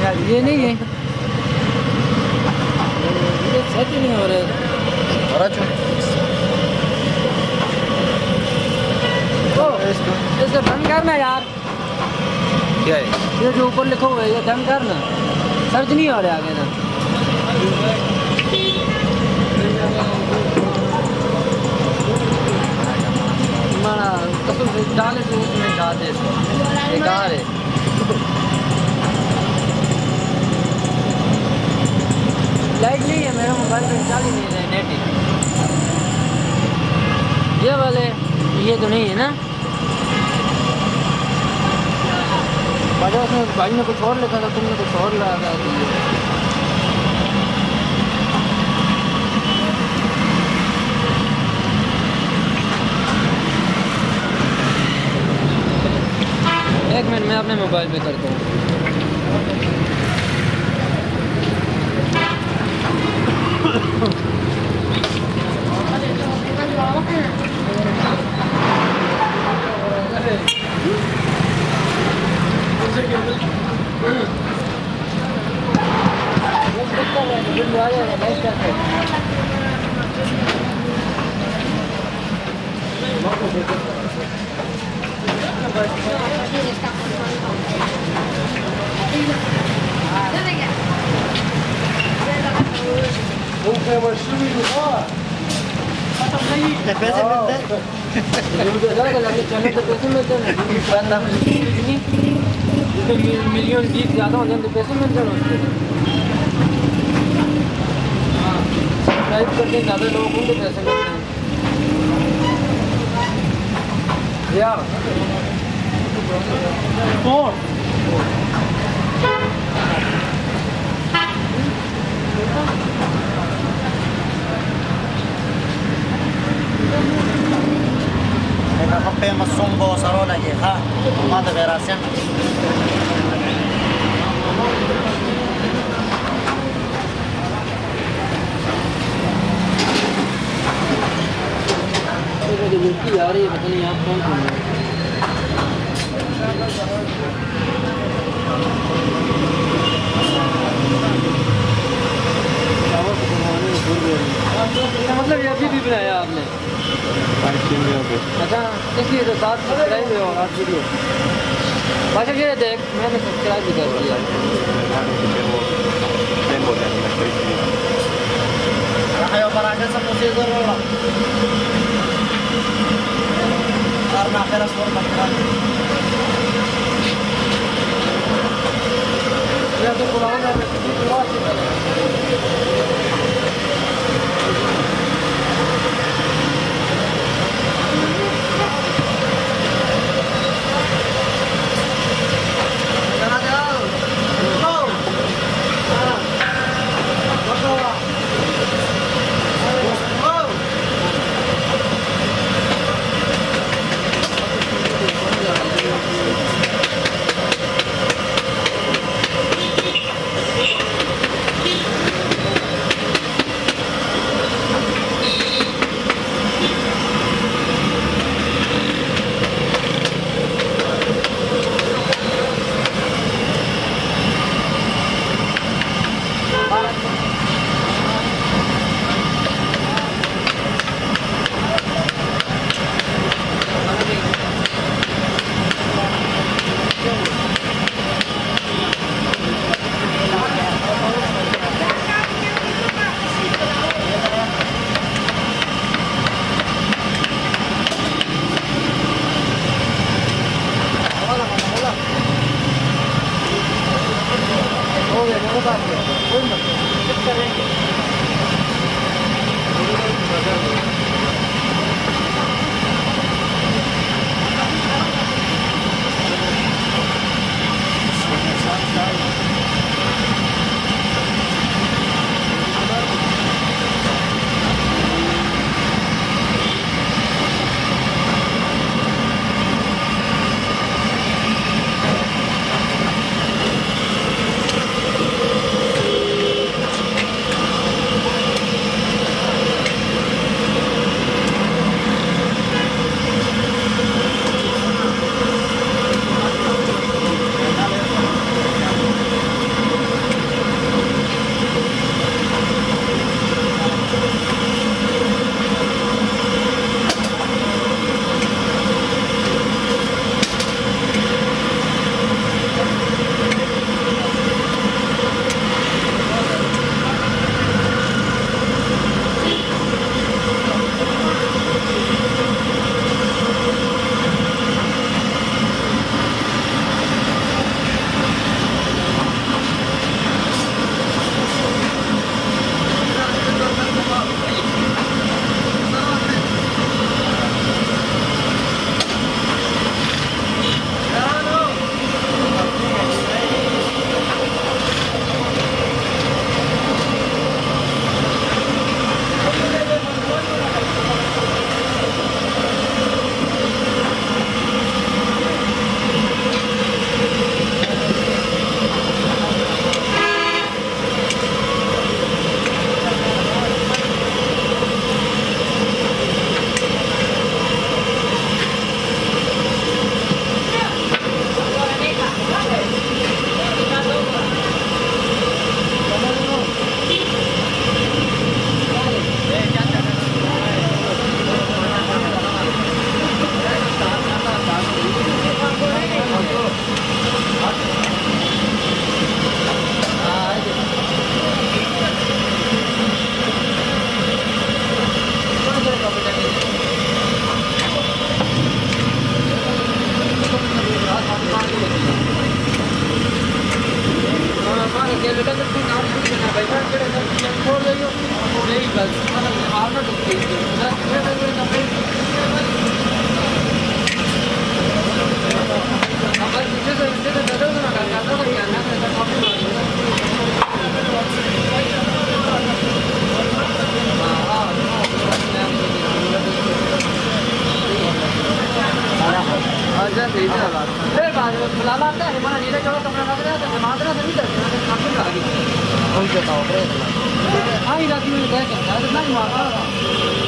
ये नहीं है, ये सेट ही नहीं हो रहा है। इससे बंद करना यार। क्या है ये जो ऊपर लिखा हुआ है ये बंद करना, सर्च नहीं हो रहा आगे ना। माना कसम से डाले तो उसमें डाल दे, बेकार है। लाइट नहीं है मेरे मोबाइल में, चाल ही नहीं रहा नेट ही। ये वाले ये तो नहीं है ना, वजह से भाई ने कुछ और लिखा था, तुमने कुछ और लगा दिया। एक मिनट मैं अपने मोबाइल पे करता हूँ। पैसे मिलते हैं मिलियन जीत ज़्यादा होते हैं तो पैसे मिलते हैं उसके। सब्सक्राइब करते हैं ज़्यादा लोग होंगे पैसे मिलते हैं यार। Apenas un bozarón allí, más de veras. मिट्टी आ रही है, पता नहीं आप कौन सुन रहे हैं। मतलब ये अभी भी बनाया आपने? अच्छा, इसलिए तो 7 सब्सक्राइब है और 8 वीडियो। अच्छा ये देख, मैंने सब्सक्राइब भी कर दिया। या तो बुलाऊंगा मैं किसी को और से पहले। ये बेटा तो तू नाम नहीं देना भाई सर केड़े सर छोड़ दियो नहीं बस मतलब हाल ना दुख के ना ये नंबर अब इसे तो दर्द ना करता था क्या ना ऐसा कॉपी अच्छा सही चला फिर बाद में बुला लाता है हमारा नीचे चलो कमरा लग रहा है जमा रहा नहीं करता है काम कर रही है हम बताओ रे हां इधर भी मैं क्या करता है नहीं मार रहा